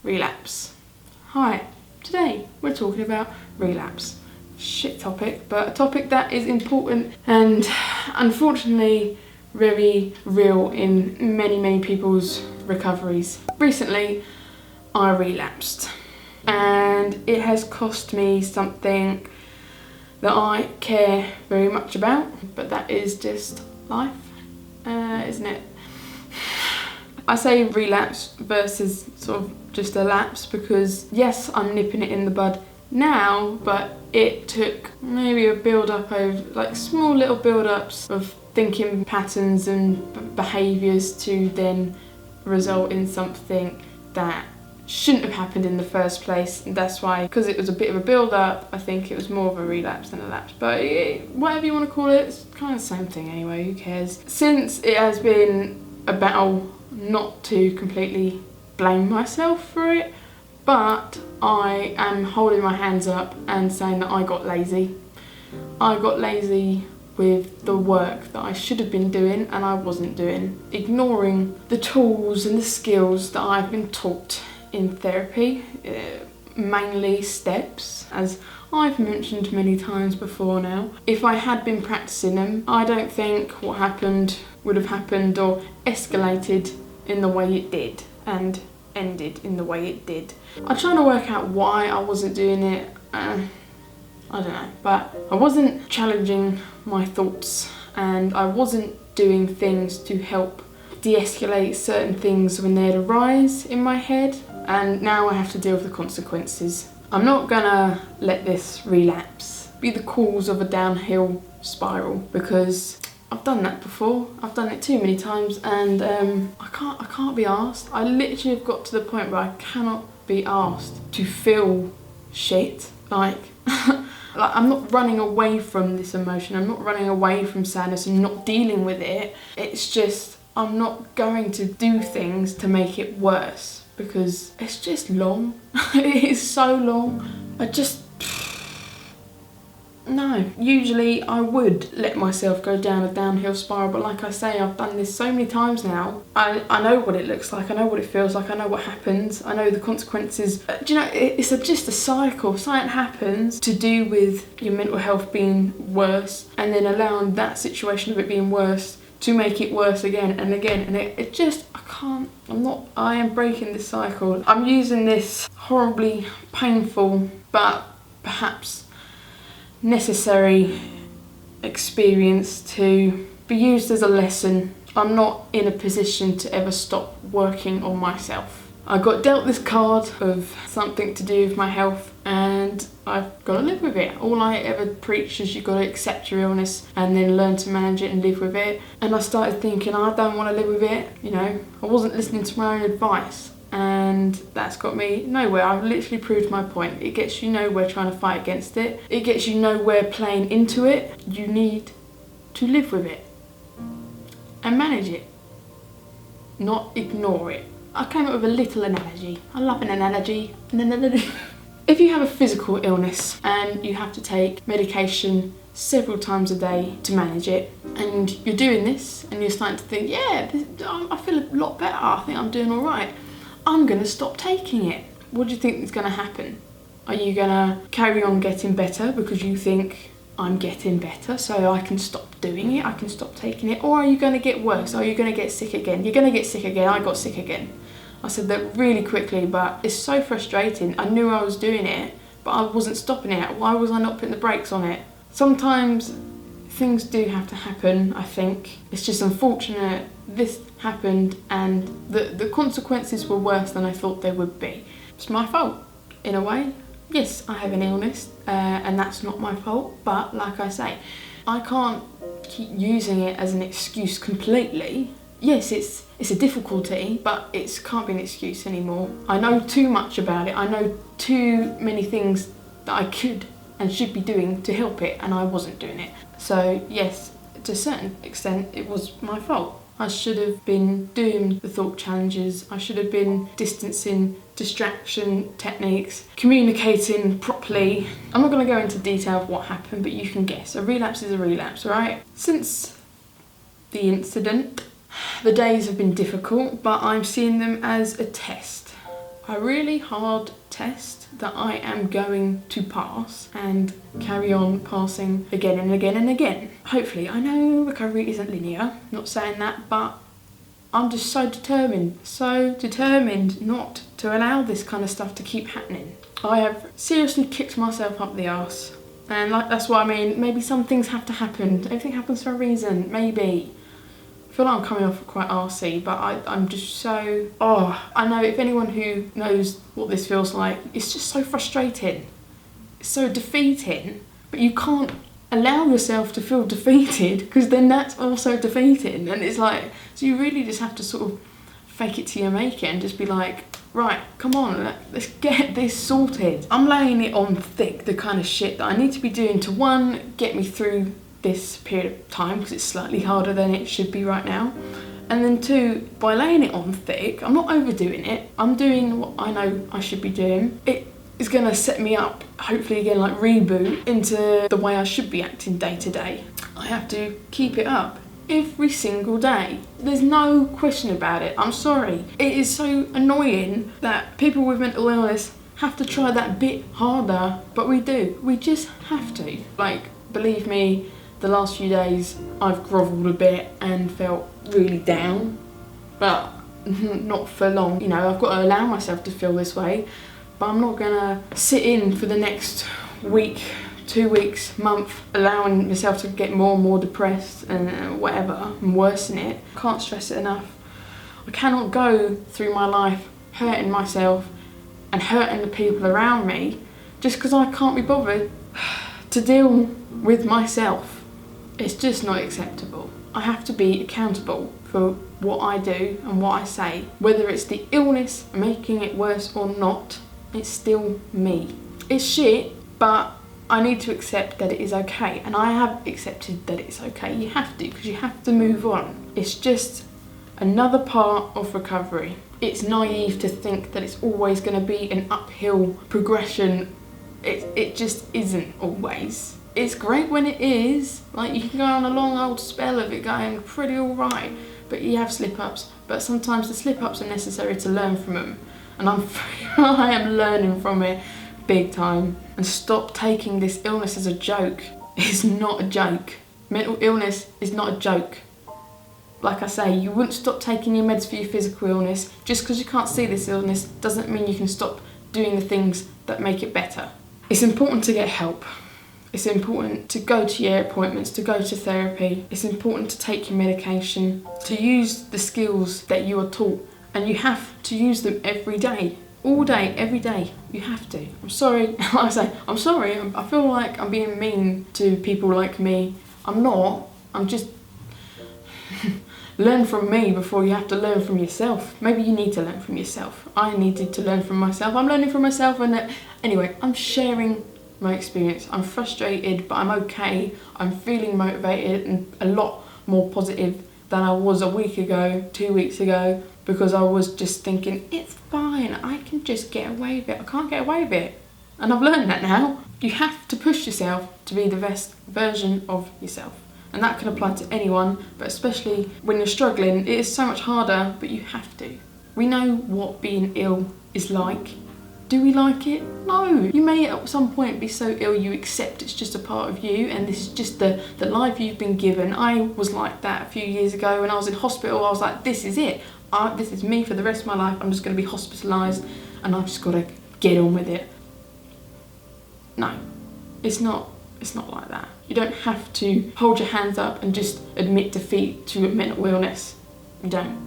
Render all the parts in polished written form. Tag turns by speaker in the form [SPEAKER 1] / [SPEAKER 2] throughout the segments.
[SPEAKER 1] relapse. Hi, today we're talking about relapse. Shit topic, but a topic that is important and unfortunately very real in many people's recoveries. Recently, I relapsed and it has cost me something that I care very much about, but that is just life, isn't it? I say relapse versus sort of just a lapse because yes, I'm nipping it in the bud now, but it took maybe a build-up of like small little build-ups of thinking patterns and behaviours to then result in something that shouldn't have happened in the first place. And that's why, because it was a bit of a build-up, I think it was more of a relapse than a lapse. But whatever you want to call it, it's kind of the same thing anyway, who cares? Since it has been a battle not to completely blame myself for it, but I am holding my hands up and saying that I got lazy. I got lazy with the work that I should have been doing and I wasn't doing, ignoring the tools and the skills that I've been taught in therapy, mainly steps, as I've mentioned many times before now. If I had been practicing them, I don't think what happened would have happened or escalated in the way it did and ended in the way it did. I'm trying to work out why I wasn't doing it. I don't know, but I wasn't challenging my thoughts and I wasn't doing things to help de-escalate certain things when they'd arise in my head, and now I have to deal with the consequences. I'm not gonna let this relapse be the cause of a downhill spiral because I've done that before. I've done it too many times and I can't be asked. I literally have got to the point where I cannot be asked to feel shit. Like I'm not running away from this emotion. I'm not running away from sadness and not dealing with it. It's just I'm not going to do things to make it worse because it's just long. It is so long. No. Usually I would let myself go down a downhill spiral, but like I say, I've done this so many times now. I know what it looks like, I know what it feels like, I know what happens, I know the consequences. Do you know, it's just a cycle. Something happens to do with your mental health being worse and then allowing that situation of it being worse to make it worse again and again, and it just, I am breaking this cycle. I'm using this horribly painful but perhaps necessary experience to be used as a lesson. I'm not in a position to ever stop working on myself. I got dealt this card of something to do with my health and I've got to live with it. All I ever preach is you've got to accept your illness and then learn to manage it and live with it. And I started thinking I don't want to live with it. You know, I wasn't listening to my own advice and that's got me nowhere. I've literally proved my point. It gets you nowhere trying to fight against it. It gets you nowhere playing into it. You need to live with it and manage it, not ignore it. I came up with a little analogy. I love an analogy. If you have a physical illness and you have to take medication several times a day to manage it, and you're doing this and you're starting to think, I feel a lot better, I think I'm doing all right, I'm going to stop taking it. What do you think is going to happen? Are you going to carry on getting better because you think I'm getting better so I can stop doing it, I can stop taking it? Or are you going to get worse? Are you going to get sick again? You're going to get sick again. I got sick again. I said that really quickly, but it's so frustrating. I knew I was doing it, but I wasn't stopping it. Why was I not putting the brakes on it? Sometimes things do have to happen, I think. It's just unfortunate this happened and the consequences were worse than I thought they would be. It's my fault, in a way. Yes, I have an illness and that's not my fault, but like I say, I can't keep using it as an excuse completely. Yes, it's a difficulty, but it can't be an excuse anymore. I know too much about it. I know too many things that I could and should be doing to help it, and I wasn't doing it. So yes, to a certain extent, it was my fault. I should have been doing the thought challenges. I should have been distancing, distraction techniques, communicating properly. I'm not going to go into detail of what happened, but you can guess. A relapse is a relapse, right? Since the incident, the days have been difficult, but I'm seeing them as a test. a really hard test that I am going to pass and carry on passing again and again and again. Hopefully. I know recovery isn't linear, not saying that, but I'm just so determined not to allow this kind of stuff to keep happening. I have seriously kicked myself up the arse. And that's what I mean. Maybe some things have to happen. Everything happens for a reason. Maybe. I feel like I'm coming off quite arsey, but I'm just so... I know if anyone who knows what this feels like, it's just so frustrating. It's so defeating. But you can't allow yourself to feel defeated, because then that's also defeating. And it's like... So you really just have to sort of fake it till you make it and just be like, right, come on, let's get this sorted. I'm laying it on thick, the kind of shit that I need to be doing to, one, get me through this period of time, because it's slightly harder than it should be right now. And then two, by laying it on thick, I'm not overdoing it. I'm doing what I know I should be doing. It is going to set me up, hopefully again, like reboot into the way I should be acting day to day. I have to keep it up every single day. There's no question about it. I'm sorry. It is so annoying that people with mental illness have to try that bit harder, but we do. We just have to. Like, believe me, the last few days I've grovelled a bit and felt really down, but not for long. You know, I've got to allow myself to feel this way, but I'm not gonna sit in for the next week, 2 weeks, month, allowing myself to get more and more depressed and whatever, and worsen it. I can't stress it enough. I cannot go through my life hurting myself and hurting the people around me just because I can't be bothered to deal with myself. It's just not acceptable. I have to be accountable for what I do and what I say. Whether it's the illness making it worse or not, it's still me. It's shit, but I need to accept that it is okay. And I have accepted that it's okay. You have to, because you have to move on. It's just another part of recovery. It's naive to think that it's always going to be an uphill progression. It just isn't always. It's great when it is, like you can go on a long old spell of it going pretty alright, but you have slip-ups. But sometimes the slip-ups are necessary to learn from them. And I am learning from it big time. And stop taking this illness as a joke. It's not a joke. Mental illness is not a joke. Like I say, you wouldn't stop taking your meds for your physical illness. Just because you can't see this illness doesn't mean you can stop doing the things that make it better. It's important to get help. It's important to go to your appointments, to go to therapy. It's important to take your medication, to use the skills that you are taught. And you have to use them every day. All day, every day. You have to. I'm sorry. Like I say, I'm sorry. I feel like I'm being mean to people like me. I'm not. I'm just... Learn from me before you have to learn from yourself. Maybe you need to learn from yourself. I needed to learn from myself. I'm learning from myself, and anyway, I'm sharing my experience. I'm frustrated, but I'm okay. I'm feeling motivated and a lot more positive than I was a week ago, 2 weeks ago, because I was just thinking, it's fine, I can just get away with it. I can't get away with it. And I've learned that now. You have to push yourself to be the best version of yourself. And that can apply to anyone, but especially when you're struggling, it is so much harder, but you have to. We know what being ill is like. Do we like it? No. You may at some point be so ill you accept it's just a part of you and this is just the life you've been given. I was like that a few years ago when I was in hospital. I was like, this is it. This is me for the rest of my life. I'm just going to be hospitalised and I've just got to get on with it. No, it's not like that. You don't have to hold your hands up and just admit defeat to a mental illness. You don't.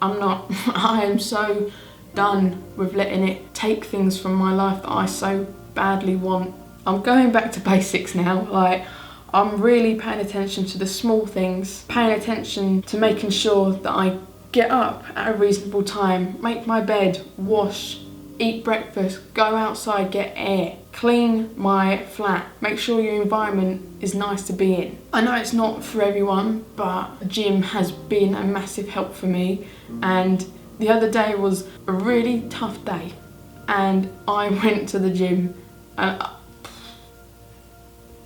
[SPEAKER 1] I'm not. I am so done with letting it take things from my life that I so badly want. I'm going back to basics now. Like, I'm really paying attention to the small things, paying attention to making sure that I get up at a reasonable time, make my bed, wash, eat breakfast, go outside, get air, clean my flat, make sure your environment is nice to be in. I know it's not for everyone, but a gym has been a massive help for me, and the other day was a really tough day and I went to the gym and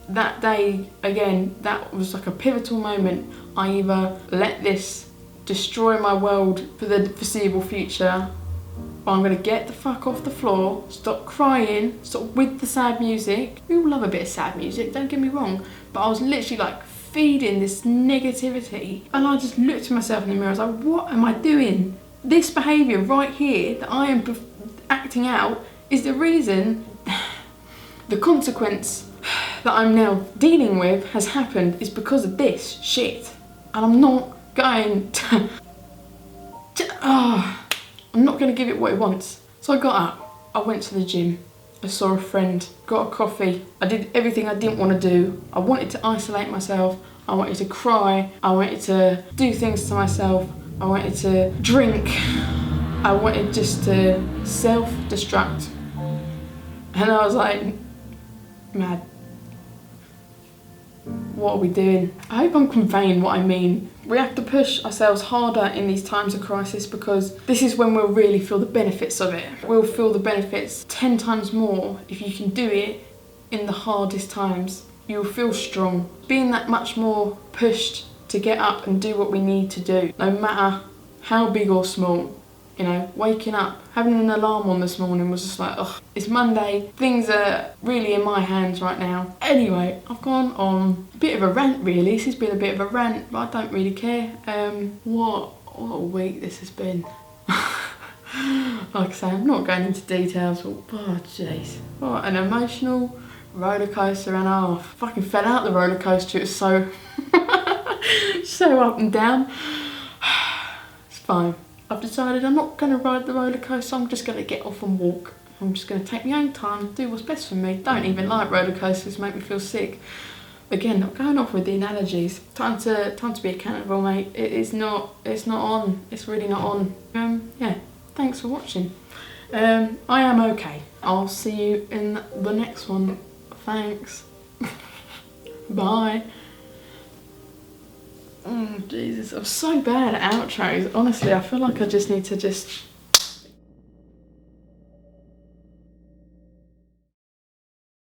[SPEAKER 1] that day, again, that was like a pivotal moment. I either let this destroy my world for the foreseeable future but I'm gonna get the fuck off the floor, stop crying, stop with the sad music. We all love a bit of sad music, don't get me wrong, but I was literally like feeding this negativity, and I just looked at myself in the mirror. I was like, what am I doing? This behaviour right here that I am acting out is the reason the consequence that I'm now dealing with has happened is because of this shit. And I'm not going to I'm not going to give it what it wants. So I got up, I went to the gym, I saw a friend, got a coffee. I did everything I didn't want to do. I wanted to isolate myself, I wanted to cry, I wanted to do things to myself, I wanted to drink, I wanted just to self-destruct. And I was like, mad. What are we doing? I hope I'm conveying what I mean. We have to push ourselves harder in these times of crisis, because this is when we'll really feel the benefits of it. We'll feel the benefits 10 times more if you can do it in the hardest times. You'll feel strong. Being that much more pushed to get up and do what we need to do, no matter how big or small. You know, waking up, having an alarm on this morning was just like, ugh, it's Monday, things are really in my hands right now. Anyway, I've gone on a bit of a rant really. This has been a bit of a rant, but I don't really care. What a week this has been. Like I say, I'm not going into details, but oh jeez. What an emotional roller coaster and a half. Fucking fell out the roller coaster, it was so, so up and down. It's fine. I've decided I'm not going to ride the roller coaster, I'm just going to get off and walk. I'm just going to take my own time, do what's best for me. Don't even like roller coasters, make me feel sick. Again, not going off with the analogies. Time to be accountable, mate. It's not on. It's really not on. Yeah, thanks for watching. I am okay. I'll see you in the next one. Thanks. Bye. Oh, Jesus, I'm so bad at outros. Honestly, I feel like I just need to